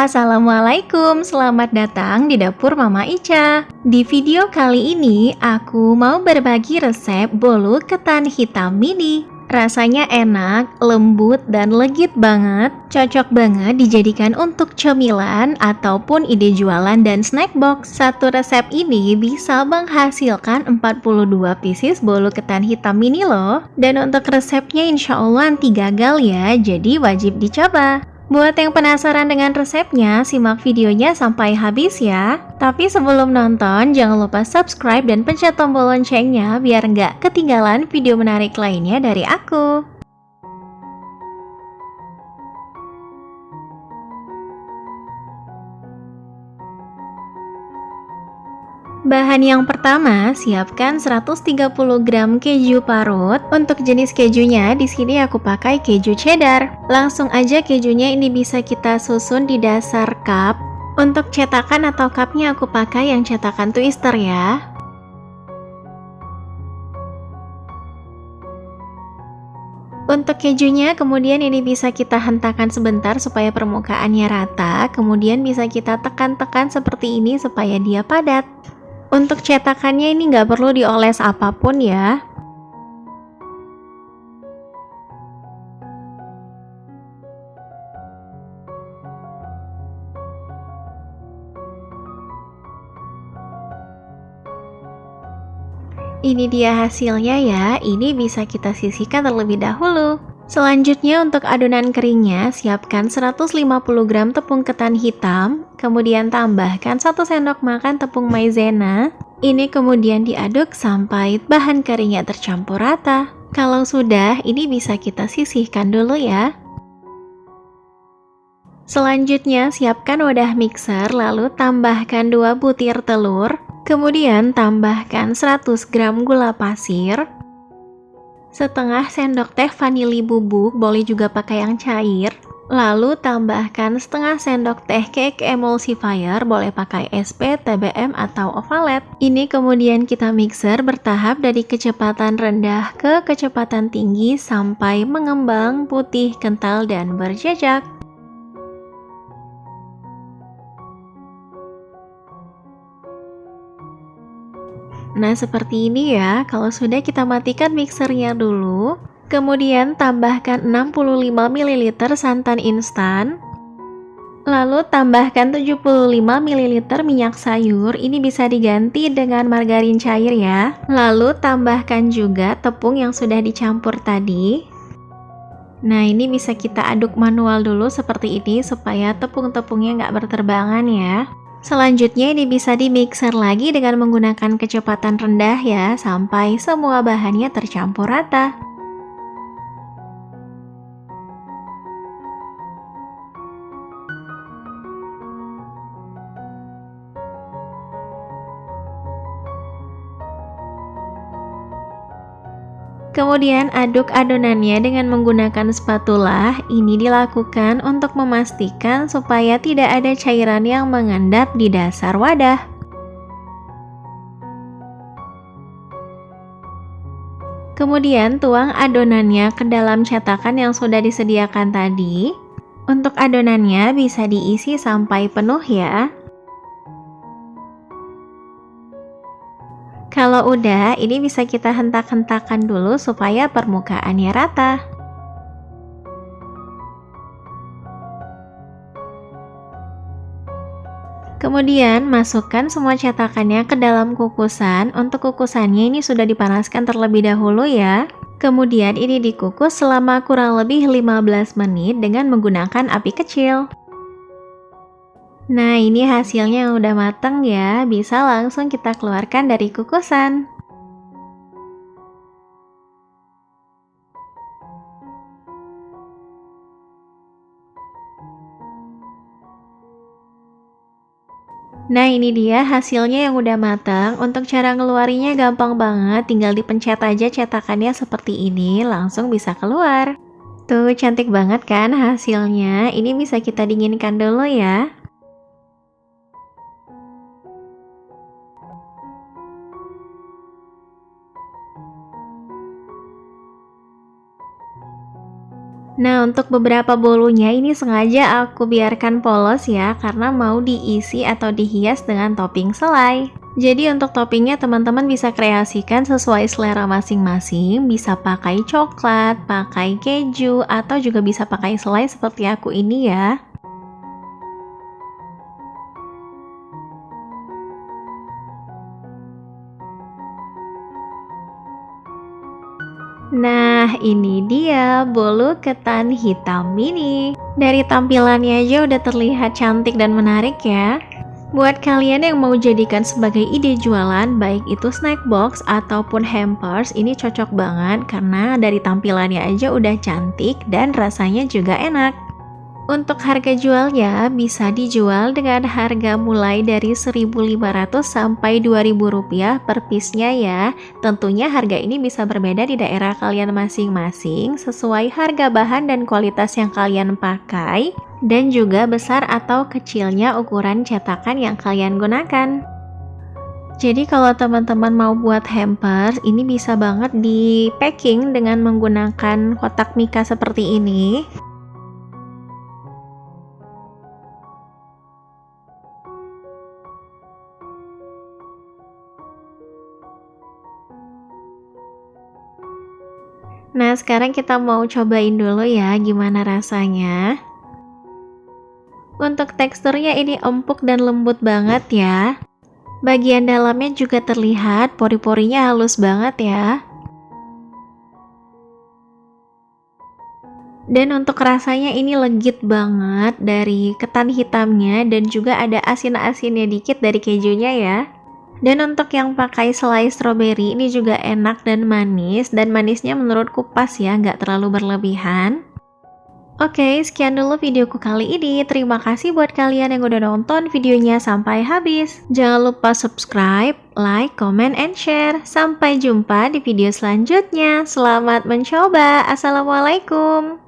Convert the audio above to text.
Assalamualaikum, selamat datang di dapur Mama Ica. Di video kali ini, aku mau berbagi resep bolu ketan hitam mini. Rasanya enak, lembut, dan legit banget. Cocok banget dijadikan untuk cemilan ataupun ide jualan dan snack box. Satu resep ini bisa menghasilkan 42 pieces bolu ketan hitam mini loh. Dan untuk resepnya insya Allah anti gagal ya, jadi wajib dicoba. Buat yang penasaran dengan resepnya, simak videonya sampai habis ya. Tapi sebelum nonton, jangan lupa subscribe dan pencet tombol loncengnya biar nggak ketinggalan video menarik lainnya dari aku. Bahan yang pertama, siapkan 130 gram keju parut. Untuk jenis kejunya, di sini aku pakai keju cheddar. Langsung aja kejunya ini bisa kita susun di dasar cup. Untuk cetakan atau cupnya aku pakai yang cetakan twister ya. Untuk kejunya kemudian ini bisa kita hentakan sebentar supaya permukaannya rata. Kemudian bisa kita tekan-tekan seperti ini supaya dia padat. Untuk cetakannya ini nggak perlu dioles apapun ya. Ini dia hasilnya ya, ini bisa kita sisihkan terlebih dahulu. Selanjutnya untuk adonan keringnya, siapkan 150 gram tepung ketan hitam, kemudian tambahkan 1 sendok makan tepung maizena. Ini kemudian diaduk sampai bahan keringnya tercampur rata. Kalau sudah, ini bisa kita sisihkan dulu ya. Selanjutnya, siapkan wadah mixer, lalu tambahkan 2 butir telur, kemudian tambahkan 100 gram gula pasir, setengah sendok teh vanili bubuk, boleh juga pakai yang cair. Lalu tambahkan setengah sendok teh cake emulsifier, boleh pakai SP, TBM, atau ovalet. Ini kemudian kita mixer bertahap dari kecepatan rendah ke kecepatan tinggi sampai mengembang, putih, kental, dan berjejak. Nah, seperti ini ya. Kalau sudah, kita matikan mixernya dulu. Kemudian tambahkan 65 ml santan instan. Lalu tambahkan 75 ml minyak sayur. Ini bisa diganti dengan margarin cair ya. Lalu tambahkan juga tepung yang sudah dicampur tadi. Nah, ini bisa kita aduk manual dulu seperti ini supaya tepung-tepungnya nggak berterbangan ya. Selanjutnya ini bisa dimixer lagi dengan menggunakan kecepatan rendah ya, sampai semua bahannya tercampur rata. Kemudian aduk adonannya dengan menggunakan spatula. Ini dilakukan untuk memastikan supaya tidak ada cairan yang mengendap di dasar wadah. Kemudian tuang adonannya ke dalam cetakan yang sudah disediakan tadi. Untuk adonannya bisa diisi sampai penuh ya. Kalau udah, ini bisa kita hentak-hentakan dulu supaya permukaannya rata. Kemudian masukkan semua cetakannya ke dalam kukusan. Untuk kukusannya ini sudah dipanaskan terlebih dahulu ya. Kemudian ini dikukus selama kurang lebih 15 menit dengan menggunakan api kecil. Nah, ini hasilnya yang udah mateng ya, bisa langsung kita keluarkan dari kukusan. Nah, ini dia hasilnya yang udah matang. Untuk cara ngeluarinya gampang banget, tinggal dipencet aja cetakannya seperti ini, langsung bisa keluar. Tuh, cantik banget kan hasilnya? Ini bisa kita dinginkan dulu ya. Nah, untuk beberapa bolunya ini sengaja aku biarkan polos ya, karena mau diisi atau dihias dengan topping selai. Jadi untuk toppingnya teman-teman bisa kreasikan sesuai selera masing-masing, bisa pakai coklat, pakai keju, atau juga bisa pakai selai seperti aku ini ya. Nah, ini dia bolu ketan hitam mini. Dari tampilannya aja udah terlihat cantik dan menarik ya. Buat kalian yang mau jadikan sebagai ide jualan, baik itu snack box ataupun hampers, ini cocok banget karena dari tampilannya aja udah cantik dan rasanya juga enak. Untuk harga jualnya bisa dijual dengan harga mulai dari 1.500 sampai 2.000 rupiah per piece-nya ya. Tentunya harga ini bisa berbeda di daerah kalian masing-masing sesuai harga bahan dan kualitas yang kalian pakai dan juga besar atau kecilnya ukuran cetakan yang kalian gunakan. Jadi kalau teman-teman mau buat hampers, ini bisa banget di packing dengan menggunakan kotak mika seperti ini. Nah, sekarang kita mau cobain dulu ya gimana rasanya. Untuk teksturnya ini empuk dan lembut banget ya. Bagian dalamnya juga terlihat pori-porinya halus banget ya. Dan untuk rasanya ini legit banget dari ketan hitamnya dan juga ada asin-asinnya dikit dari kejunya ya. Dan untuk yang pakai selai stroberi ini juga enak dan manisnya menurutku pas ya, nggak terlalu berlebihan. Oke, sekian dulu videoku kali ini. Terima kasih buat kalian yang udah nonton videonya sampai habis. Jangan lupa subscribe, like, comment, and share. Sampai jumpa di video selanjutnya. Selamat mencoba. Assalamualaikum.